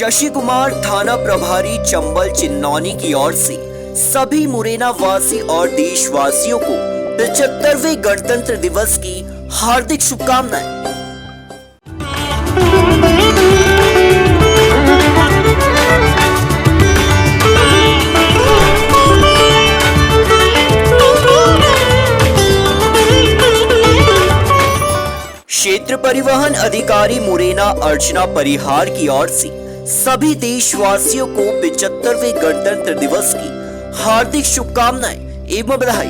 शशि कुमार थाना प्रभारी चंबल चिन्नौनी की ओर से सभी मुरैना वासी और देशवासियों को 75वें गणतंत्र दिवस की हार्दिक शुभकामनाएं। क्षेत्र परिवहन अधिकारी मुरैना अर्चना परिहार की ओर से सभी देशवासियों को 75वें गणतंत्र दिवस की हार्दिक शुभकामनाएं एवं बधाई।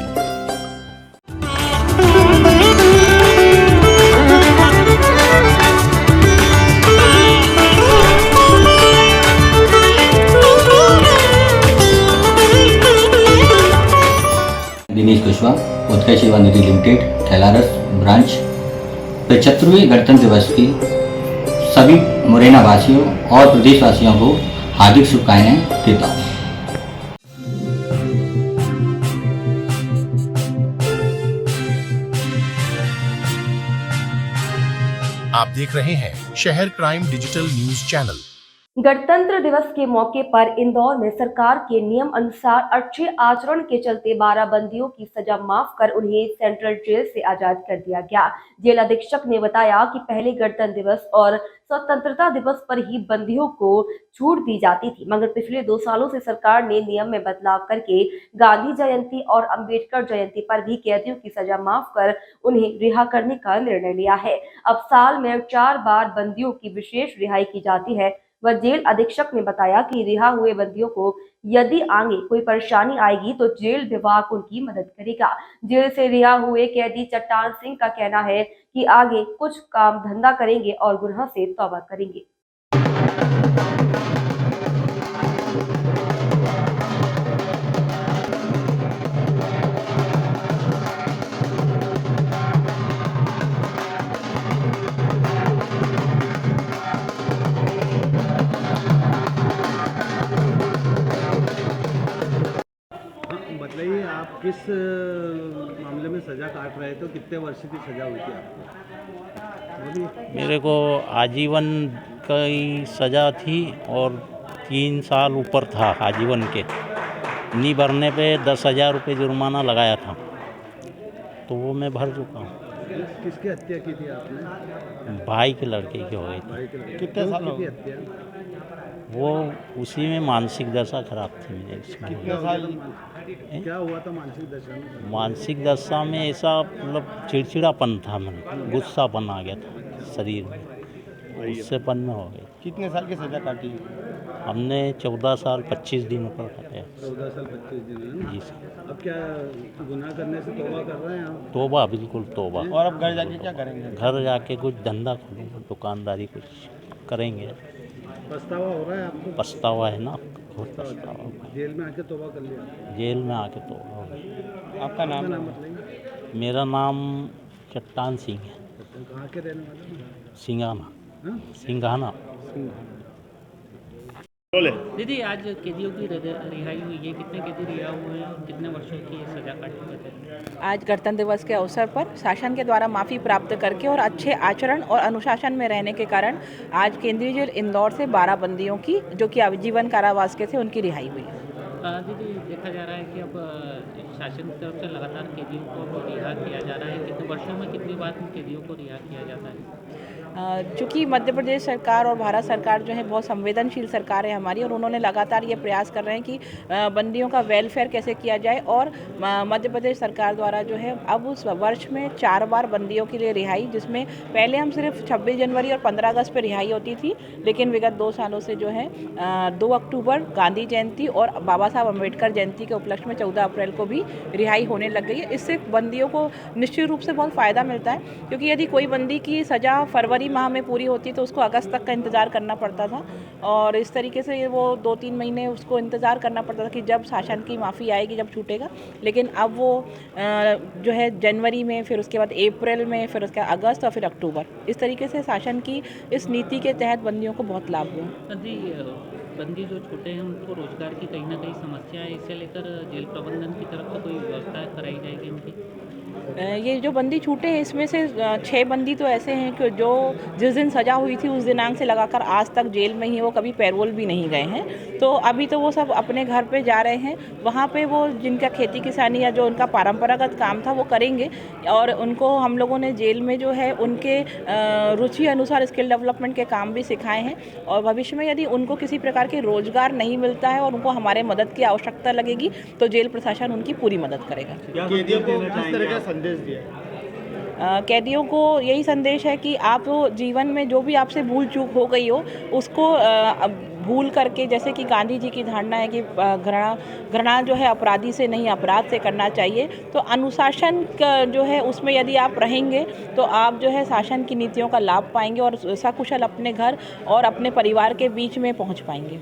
दिनेश कुशवाहा, उत्कर्ष सेवा निधि लिमिटेड, कैलारस ब्रांच 75वें गणतंत्र दिवस की सभी मुरैना वासियों और प्रदेशवासियों को हार्दिक शुभकामनाएं देता हूँ। आप देख रहे हैं शहर क्राइम डिजिटल न्यूज चैनल। गणतंत्र दिवस के मौके पर इंदौर में सरकार के नियम अनुसार अच्छे आचरण के चलते 12 बंदियों की सजा माफ कर उन्हें सेंट्रल जेल से आजाद कर दिया गया। जेल अधीक्षक ने बताया कि पहले गणतंत्र दिवस और स्वतंत्रता दिवस पर ही बंदियों को छूट दी जाती थी, मगर पिछले 2 सालों से सरकार ने नियम में बदलाव करके गांधी जयंती और अंबेडकर जयंती पर भी कैदियों की सजा माफ कर उन्हें रिहा करने का निर्णय लिया है। अब साल में 4 बार बंदियों की विशेष रिहाई की जाती है। वह जेल अधीक्षक ने बताया कि रिहा हुए बंदियों को यदि आगे कोई परेशानी आएगी तो जेल विभाग उनकी मदद करेगा। जेल से रिहा हुए कैदी चट्टान सिंह का कहना है कि आगे कुछ काम धंधा करेंगे और गुनाह से तौबा करेंगे। बताइए, आप किस मामले में सज़ा काट रहे थे? कितने वर्ष की सज़ा हुई थी आपको? मेरे को आजीवन की सज़ा थी और 3 साल ऊपर था आजीवन के। नहीं भरने पे 10,000 रुपये जुर्माना लगाया था, तो वो मैं भर चुका हूँ। किसकी हत्या की थी आपने? भाई के लड़के की हो गई थी। भाई के लड़के। कितने साल की हत्या? वो उसी में मानसिक दशा खराब थी मेरी। कितने साल? क्या हुआ था मानसिक दशा में? मानसिक दशा में ऐसा मतलब चिड़चिड़ापन था, मैंने गुस्सापन आ गया था शरीर में, उससे पन में हो गई। कितने साल की सज़ा काटी? हमने 14 साल 25 दिन ऊपर काटे। 14 साल 25 दिन। जी सर। अब क्या गुनाह करने से तौबा कर रहे हैं आप? तौबा, बिल्कुल तौबा। और अब घर जाके क्या करेंगे? घर जाके कुछ धंधा खोलूँगा, दुकानदारी कुछ करेंगे। पछतावा हो रहा है आपको? पछतावा है ना, बहुत पछतावा। जेल में आके तौबा कर लिया? जेल में आके तौबा हो गया। आपका नाम बताइए। मेरा नाम चट्टान सिंह है। कहाँ के रहने वाले? सिंघाना। हाँ? सिंघाना। दीदी, आज कैदियों की रिहाई हुई है। कितने कैदी रिहा हुए हैं? कितने वर्षों की सजा काटी गई है? आज गणतंत्र दिवस के अवसर पर शासन के द्वारा माफ़ी प्राप्त करके और अच्छे आचरण और अनुशासन में रहने के कारण आज केंद्रीय जेल इंदौर से 12 बंदियों की, जो कि आजीवन कारावास के थे, उनकी रिहाई हुई है। दीदी, देखा जा रहा है कि अब शासन की तरफ से लगातार कैदियों को रिहा किया जा रहा है। कितने वर्षों में कितनी बार कैदियों को रिहा किया जाता है? चूँकि मध्य प्रदेश सरकार और भारत सरकार जो है बहुत संवेदनशील सरकार है हमारी, और उन्होंने लगातार ये प्रयास कर रहे हैं कि बंदियों का वेलफेयर कैसे किया जाए। और मध्य प्रदेश सरकार द्वारा जो है अब उस वर्ष में 4 बार बंदियों के लिए रिहाई, जिसमें पहले हम सिर्फ 26 जनवरी और 15 अगस्त पर रिहाई होती थी, लेकिन विगत 2 सालों से जो है 2 अक्टूबर गांधी जयंती और बाबा साहब अम्बेडकर जयंती के उपलक्ष्य में 14 अप्रैल को भी रिहाई होने लग गई है। इससे बंदियों को निश्चित रूप से बहुत फ़ायदा मिलता है, क्योंकि यदि कोई बंदी की सज़ा फरवरी माह में पूरी होती है तो उसको अगस्त तक का इंतज़ार करना पड़ता था, और इस तरीके से वो 2-3 महीने उसको इंतज़ार करना पड़ता था कि जब शासन की माफ़ी आएगी, जब छूटेगा। लेकिन अब वो जो है जनवरी में, फिर उसके बाद अप्रैल में, फिर उसके बाद अगस्त और फिर अक्टूबर, इस तरीके से शासन की इस नीति के तहत बंदियों को बहुत लाभ हुआ। जी, बंदी जो छूटे हैं उनको रोजगार की कहीं ना कहीं समस्या है, इसे लेकर जेल प्रबंधन की तरफ से कोई व्यवस्था कराई जाएगी उनकी? ये जो बंदी छूटे हैं इसमें से 6 बंदी तो ऐसे हैं कि जो जिस दिन सज़ा हुई थी उस दिनांक से लगाकर आज तक जेल में ही, वो कभी पैरोल भी नहीं गए हैं। तो अभी तो वो सब अपने घर पे जा रहे हैं, वहाँ पे वो जिनका खेती किसानी या जो उनका परंपरागत काम था वो करेंगे। और उनको हम लोगों ने जेल में जो है उनके रुचि अनुसार स्किल डेवलपमेंट के काम भी सिखाए हैं। और भविष्य में यदि उनको किसी प्रकार के रोजगार नहीं मिलता है और उनको हमारे मदद की आवश्यकता लगेगी तो जेल प्रशासन उनकी पूरी मदद करेगा। कैदियों को किस तरह का संदेश दिया? कैदियों को यही संदेश है कि आप जीवन में जो भी आपसे भूल चूक हो गई हो उसको भूल करके, जैसे कि गांधी जी की धारणा है कि घृणा जो है अपराधी से नहीं अपराध से करना चाहिए। तो अनुशासन का जो है उसमें यदि आप रहेंगे तो आप जो है शासन की नीतियों का लाभ पाएंगे और सकुशल अपने घर और अपने परिवार के बीच में पहुंच पाएंगे।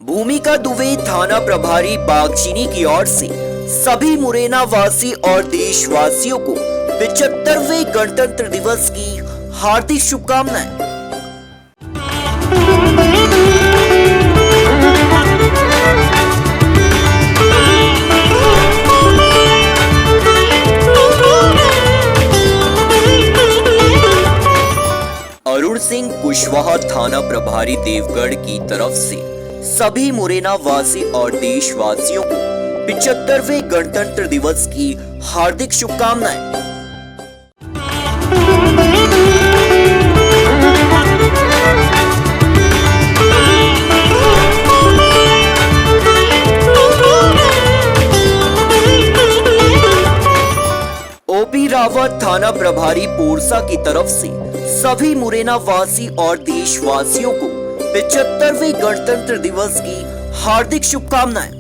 भूमिका दुबे थाना प्रभारी बागचीनी की ओर से सभी मुरैना वासी और देशवासियों को 75वें गणतंत्र दिवस की हार्दिक शुभकामनाएं। अरुण सिंह कुशवाहा थाना प्रभारी देवगढ़ की तरफ से सभी मुरैना वासी और देशवासियों को 75वें गणतंत्र दिवस की हार्दिक शुभकामनाएं। ओपी रावत थाना प्रभारी पोरसा की तरफ से सभी मुरैना वासी और देशवासियों को 75वें गणतंत्र दिवस की हार्दिक शुभकामनाएं।